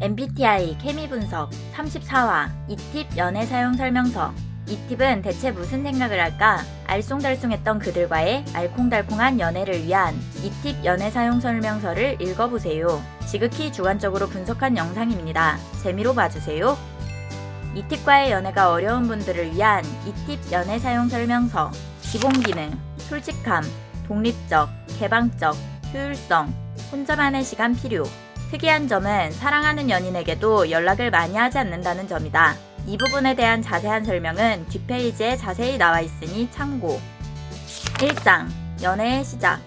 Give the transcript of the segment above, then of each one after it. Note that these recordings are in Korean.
MBTI 케미 분석 34화 2팁 연애 사용 설명서. 이 팁은 대체 무슨 생각을 할까? 알쏭달쏭했던 그들과의 알콩달콩한 연애를 위한 2팁 연애 사용 설명서를 읽어보세요. 지극히 주관적으로 분석한 영상입니다. 재미로 봐주세요. 2팁과의 연애가 어려운 분들을 위한 2팁 연애 사용 설명서. 기본 기능, 솔직함, 독립적, 개방적, 효율성, 혼자만의 시간 필요. 특이한 점은 사랑하는 연인에게도 연락을 많이 하지 않는다는 점이다. 이 부분에 대한 자세한 설명은 뒷페이지에 자세히 나와 있으니 참고. 1장, 연애의 시작.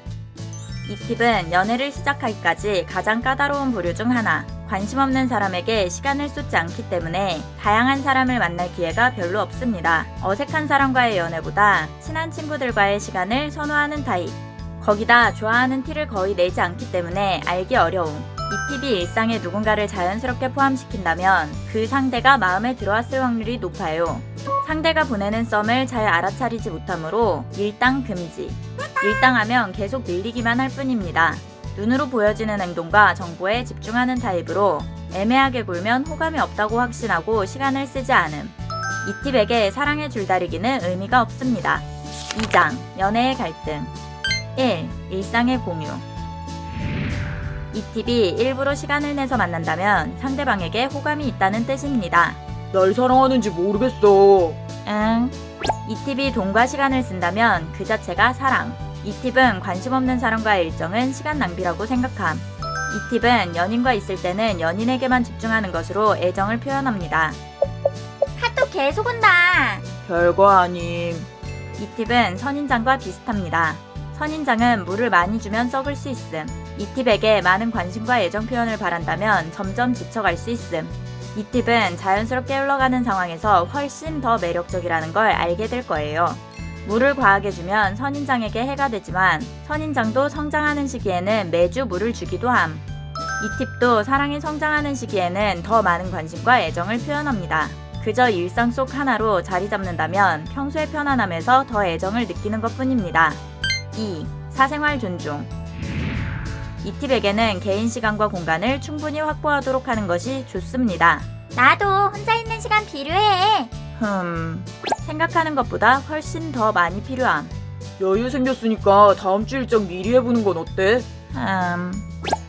이 팁은 연애를 시작하기까지 가장 까다로운 부류 중 하나. 관심 없는 사람에게 시간을 쏟지 않기 때문에 다양한 사람을 만날 기회가 별로 없습니다. 어색한 사람과의 연애보다 친한 친구들과의 시간을 선호하는 타입. 거기다 좋아하는 티를 거의 내지 않기 때문에 알기 어려움. 이 팁이 일상에 누군가를 자연스럽게 포함시킨다면 그 상대가 마음에 들어왔을 확률이 높아요. 상대가 보내는 썸을 잘 알아차리지 못하므로 밀당 금지. 밀당하면 계속 밀리기만 할 뿐입니다. 눈으로 보여지는 행동과 정보에 집중하는 타입으로 애매하게 굴면 호감이 없다고 확신하고 시간을 쓰지 않음. 이 팁에게 사랑의 줄다리기는 의미가 없습니다. 2장, 연애의 갈등. 1. 일상의 공유. 이 팁이 일부러 시간을 내서 만난다면 상대방에게 호감이 있다는 뜻입니다. 날 사랑하는지 모르겠어. 응. 이 팁이 돈과 시간을 쓴다면 그 자체가 사랑. 이 팁은 관심 없는 사람과의 일정은 시간 낭비라고 생각함. 이 팁은 연인과 있을 때는 연인에게만 집중하는 것으로 애정을 표현합니다. 카톡 계속 온다. 별거 아님. 이 팁은 선인장과 비슷합니다. 선인장은 물을 많이 주면 썩을 수 있음. 이 팁에게 많은 관심과 애정 표현을 바란다면 점점 지쳐갈 수 있음. 이 팁은 자연스럽게 흘러가는 상황에서 훨씬 더 매력적이라는 걸 알게 될 거예요. 물을 과하게 주면 선인장에게 해가 되지만 선인장도 성장하는 시기에는 매주 물을 주기도 함. 이 팁도 사랑이 성장하는 시기에는 더 많은 관심과 애정을 표현합니다. 그저 일상 속 하나로 자리 잡는다면 평소의 편안함에서 더 애정을 느끼는 것뿐입니다. 2. 사생활 존중. 이 팁에게는 개인 시간과 공간을 충분히 확보하도록 하는 것이 좋습니다. 나도 혼자 있는 시간 필요해. 생각하는 것보다 훨씬 더 많이 필요함. 여유 생겼으니까 다음 주 일정 미리 해보는 건 어때?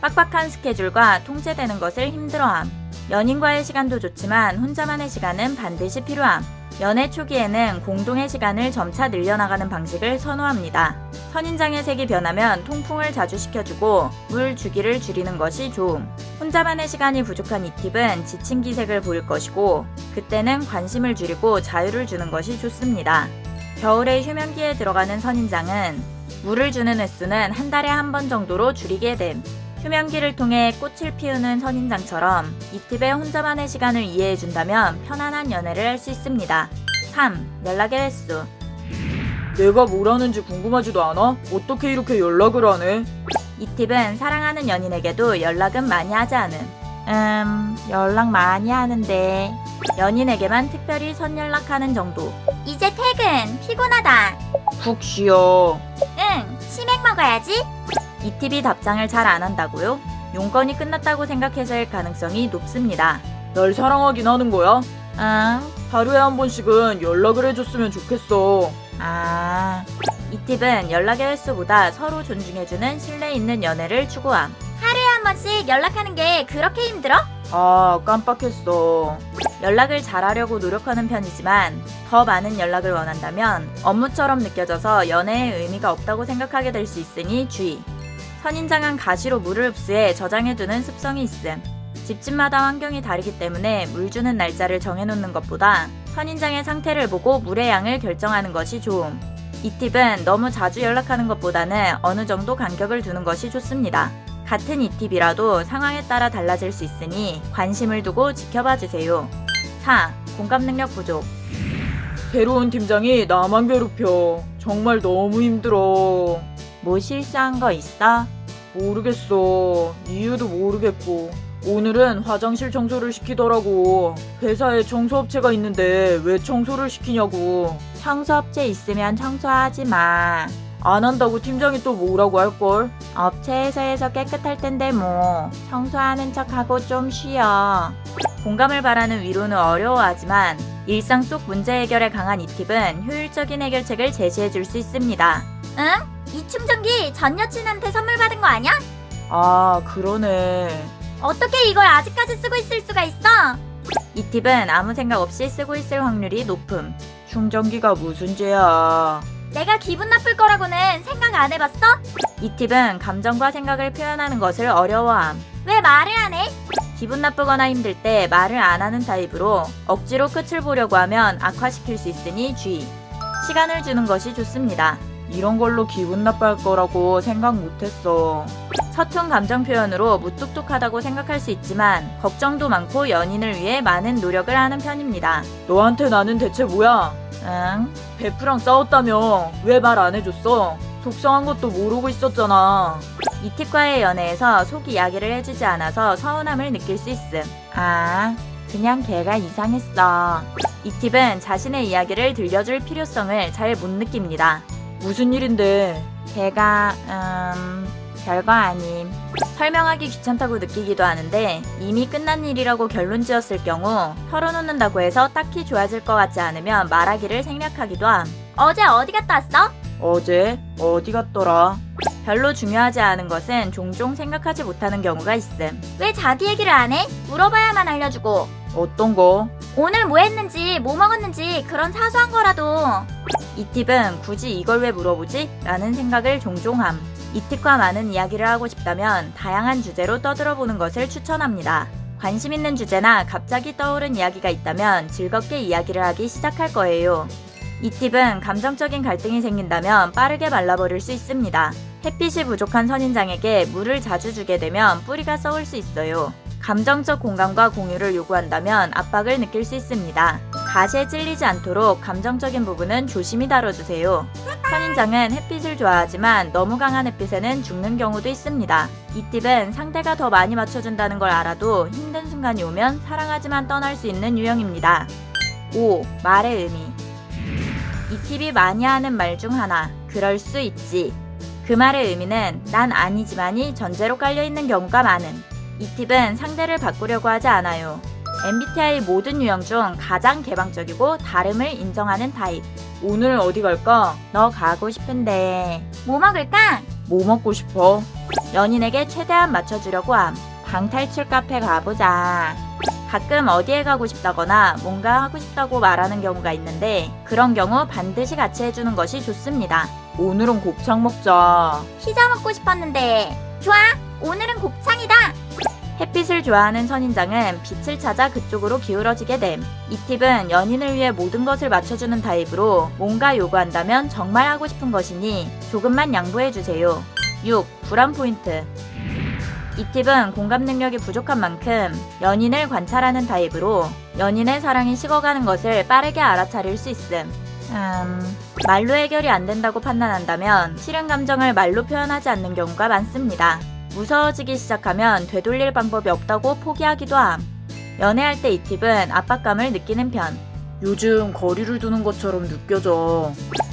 빡빡한 스케줄과 통제되는 것을 힘들어함. 연인과의 시간도 좋지만 혼자만의 시간은 반드시 필요함. 연애 초기에는 공동의 시간을 점차 늘려나가는 방식을 선호합니다. 선인장의 색이 변하면 통풍을 자주 시켜주고 물 주기를 줄이는 것이 좋음. 혼자만의 시간이 부족한 이 팁은 지친 기색을 보일 것이고 그때는 관심을 줄이고 자유를 주는 것이 좋습니다. 겨울에 휴면기에 들어가는 선인장은 물을 주는 횟수는 한 달에 한 번 정도로 줄이게 됨. 휴면기를 통해 꽃을 피우는 선인장처럼 이 팁에 혼자만의 시간을 이해해준다면 편안한 연애를 할 수 있습니다. 3. 연락의 횟수. 내가 뭘 하는지 궁금하지도 않아? 어떻게 이렇게 연락을 하네? 이 팁은 사랑하는 연인에게도 연락은 많이 하지 않음. 연락 많이 하는데 연인에게만 특별히 선연락하는 정도. 이제 퇴근, 피곤하다. 푹 쉬어. 응, 치맥 먹어야지. 이 팁이 답장을 잘 안 한다고요? 용건이 끝났다고 생각해서일 가능성이 높습니다. 날 사랑하긴 하는 거야? 응. 하루에 한 번씩은 연락을 해줬으면 좋겠어. 이 팁은 연락의 횟수보다 서로 존중해주는 신뢰 있는 연애를 추구함. 하루에 한 번씩 연락하는 게 그렇게 힘들어? 깜빡했어. 연락을 잘하려고 노력하는 편이지만 더 많은 연락을 원한다면 업무처럼 느껴져서 연애에 의미가 없다고 생각하게 될 수 있으니 주의. 선인장은 가시로 물을 흡수해 저장해두는 습성이 있음. 집집마다 환경이 다르기 때문에 물 주는 날짜를 정해놓는 것보다 선인장의 상태를 보고 물의 양을 결정하는 것이 좋음. 이 팁은 너무 자주 연락하는 것보다는 어느 정도 간격을 두는 것이 좋습니다. 같은 이 팁이라도 상황에 따라 달라질 수 있으니 관심을 두고 지켜봐 주세요. 4. 공감 능력 부족. 새로운 팀장이 나만 괴롭혀. 정말 너무 힘들어. 뭐 실수한 거 있어? 모르겠어. 이유도 모르겠고. 오늘은 화장실 청소를 시키더라고. 회사에 청소업체가 있는데 왜 청소를 시키냐고. 청소업체 있으면 청소하지 마. 안 한다고 팀장이 또 뭐라고 할걸? 업체에서 해서 깨끗할 텐데 뭐 청소하는 척하고 좀 쉬어. 공감을 바라는 위로는 어려워하지만 일상 속 문제 해결에 강한 이 팁은 효율적인 해결책을 제시해 줄 수 있습니다. 응? 이 충전기 전 여친한테 선물 받은 거 아니야? 아, 그러네. 어떻게 이걸 아직까지 쓰고 있을 수가 있어? 이 팁은 아무 생각 없이 쓰고 있을 확률이 높음. 충전기가 무슨 죄야. 내가 기분 나쁠 거라고는 생각 안 해봤어? 이 팁은 감정과 생각을 표현하는 것을 어려워함. 왜 말을 안 해? 기분 나쁘거나 힘들 때 말을 안 하는 타입으로 억지로 끝을 보려고 하면 악화시킬 수 있으니 주의. 시간을 주는 것이 좋습니다. 이런 걸로 기분 나빠할 거라고 생각 못했어. 서툰 감정 표현으로 무뚝뚝하다고 생각할 수 있지만 걱정도 많고 연인을 위해 많은 노력을 하는 편입니다. 너한테 나는 대체 뭐야? 응? 베프랑 싸웠다며 왜 말 안 해줬어? 속상한 것도 모르고 있었잖아. 이 팁과의 연애에서 속 이야기를 해주지 않아서 서운함을 느낄 수 있음. 아, 그냥 걔가 이상했어. 이 팁은 자신의 이야기를 들려줄 필요성을 잘 못 느낍니다. 무슨 일인데? 걔가 별거 아님. 설명하기 귀찮다고 느끼기도 하는데 이미 끝난 일이라고 결론 지었을 경우 털어놓는다고 해서 딱히 좋아질 것 같지 않으면 말하기를 생략하기도 함. 어제 어디 갔다 왔어? 어제? 어디 갔더라? 별로 중요하지 않은 것은 종종 생각하지 못하는 경우가 있음. 왜 자기 얘기를 안 해? 물어봐야만 알려주고. 어떤 거? 오늘 뭐 했는지, 뭐 먹었는지 그런 사소한 거라도. 이 팁은 굳이 이걸 왜 물어보지? 라는 생각을 종종 함. 이 팁과 많은 이야기를 하고 싶다면 다양한 주제로 떠들어보는 것을 추천합니다. 관심 있는 주제나 갑자기 떠오른 이야기가 있다면 즐겁게 이야기를 하기 시작할 거예요. 이 팁은 감정적인 갈등이 생긴다면 빠르게 말라버릴 수 있습니다. 햇빛이 부족한 선인장에게 물을 자주 주게 되면 뿌리가 썩을 수 있어요. 감정적 공감과 공유를 요구한다면 압박을 느낄 수 있습니다. 가시에 찔리지 않도록 감정적인 부분은 조심히 다뤄주세요. 선인장은 햇빛을 좋아하지만 너무 강한 햇빛에는 죽는 경우도 있습니다. 이 팁은 상대가 더 많이 맞춰준다는 걸 알아도 힘든 순간이 오면 사랑하지만 떠날 수 있는 유형입니다. 5. 말의 의미. 이 팁이 많이 하는 말 중 하나. 그럴 수 있지. 그 말의 의미는 난 아니지만이 전제로 깔려있는 경우가 많음. 이 팁은 상대를 바꾸려고 하지 않아요. MBTI 모든 유형 중 가장 개방적이고 다름을 인정하는 타입. 오늘 어디 갈까? 너 가고 싶은데 뭐 먹을까? 뭐 먹고 싶어? 연인에게 최대한 맞춰주려고 함. 방탈출 카페 가보자. 가끔 어디에 가고 싶다거나 뭔가 하고 싶다고 말하는 경우가 있는데 그런 경우 반드시 같이 해주는 것이 좋습니다. 오늘은 곱창 먹자. 피자 먹고 싶었는데. 좋아, 오늘은 곱창이다. 햇빛을 좋아하는 선인장은 빛을 찾아 그쪽으로 기울어지게 됨. 이 팁은 연인을 위해 모든 것을 맞춰주는 타입으로 뭔가 요구한다면 정말 하고 싶은 것이니 조금만 양보해주세요. 6. 불안 포인트. 이 팁은 공감 능력이 부족한 만큼 연인을 관찰하는 타입으로 연인의 사랑이 식어가는 것을 빠르게 알아차릴 수 있음. 말로 해결이 안 된다고 판단한다면 싫은 감정을 말로 표현하지 않는 경우가 많습니다. 무서워지기 시작하면 되돌릴 방법이 없다고 포기하기도 함. 연애할 때 이 팁은 압박감을 느끼는 편. 요즘 거리를 두는 것처럼 느껴져.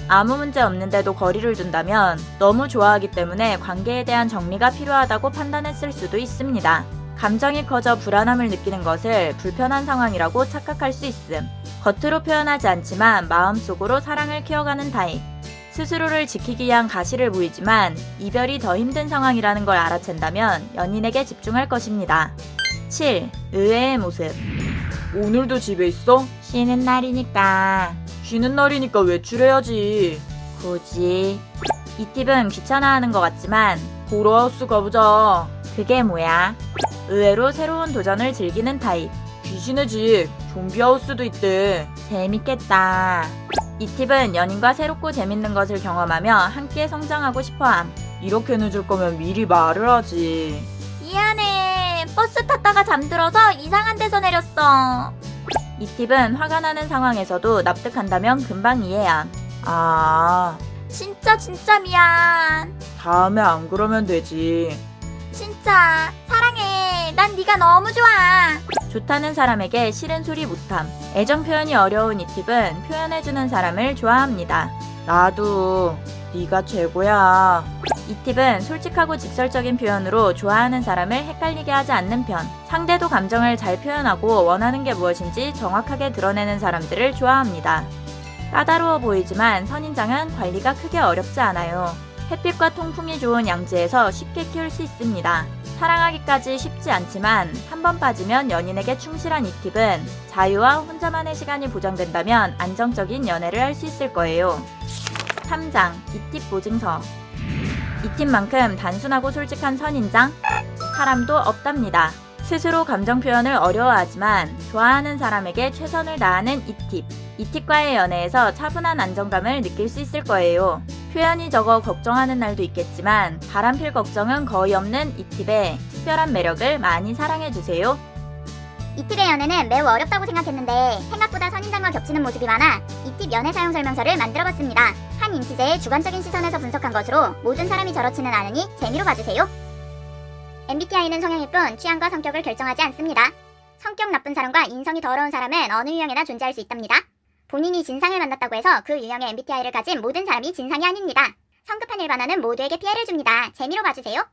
아무 문제 없는데도 거리를 둔다면 너무 좋아하기 때문에 관계에 대한 정리가 필요하다고 판단했을 수도 있습니다. 감정이 커져 불안함을 느끼는 것을 불편한 상황이라고 착각할 수 있음. 겉으로 표현하지 않지만 마음속으로 사랑을 키워가는 타입. 스스로를 지키기 위한 가시를 보이지만 이별이 더 힘든 상황이라는 걸 알아챈다면 연인에게 집중할 것입니다. 7. 의외의 모습. 오늘도 집에 있어? 쉬는 날이니까. 쉬는 날이니까 외출해야지. 굳이. 이 팁은 귀찮아하는 것 같지만 보러하우스 가보자. 그게 뭐야? 의외로 새로운 도전을 즐기는 타입. 귀신의 집, 좀비하우스도 있대. 재밌겠다. 이 팁은 연인과 새롭고 재밌는 것을 경험하며 함께 성장하고 싶어함. 이렇게 늦을 거면 미리 말을 하지. 미안해. 버스 탔다가 잠들어서 이상한 데서 내렸어. 이 팁은 화가 나는 상황에서도 납득한다면 금방 이해함. 아, 진짜 미안. 다음에 안 그러면 되지. 진짜 사랑해. 난 네가 너무 좋아. 좋다는 사람에게 싫은 소리 못함. 애정 표현이 어려운 이 팁은 표현해주는 사람을 좋아합니다. 나도. 네가 최고야. 이 팁은 솔직하고 직설적인 표현으로 좋아하는 사람을 헷갈리게 하지 않는 편, 상대도 감정을 잘 표현하고 원하는 게 무엇인지 정확하게 드러내는 사람들을 좋아합니다. 까다로워 보이지만 선인장은 관리가 크게 어렵지 않아요. 햇빛과 통풍이 좋은 양지에서 쉽게 키울 수 있습니다. 사랑하기까지 쉽지 않지만 한 번 빠지면 연인에게 충실한 이 팁은 자유와 혼자만의 시간이 보장된다면 안정적인 연애를 할 수 있을 거예요. 3장 이 팁 보증서. 이 팁만큼 단순하고 솔직한 선인장? 사람도 없답니다. 스스로 감정 표현을 어려워하지만 좋아하는 사람에게 최선을 다하는 이 팁. 이 팁과의 연애에서 차분한 안정감을 느낄 수 있을 거예요. 표현이 적어 걱정하는 날도 있겠지만 바람필 걱정은 거의 없는 이 팁의 특별한 매력을 많이 사랑해주세요. 이 팁의 연애는 매우 어렵다고 생각했는데 생각보다 선인장과 겹치는 모습이 많아 이 팁 연애 사용 설명서를 만들어봤습니다. 한 인티제의 주관적인 시선에서 분석한 것으로 모든 사람이 저렇지는 않으니 재미로 봐주세요. MBTI는 성향일 뿐 취향과 성격을 결정하지 않습니다. 성격 나쁜 사람과 인성이 더러운 사람은 어느 유형에나 존재할 수 있답니다. 본인이 진상을 만났다고 해서 그 유형의 MBTI를 가진 모든 사람이 진상이 아닙니다. 성급한 일반화는 모두에게 피해를 줍니다. 재미로 봐주세요.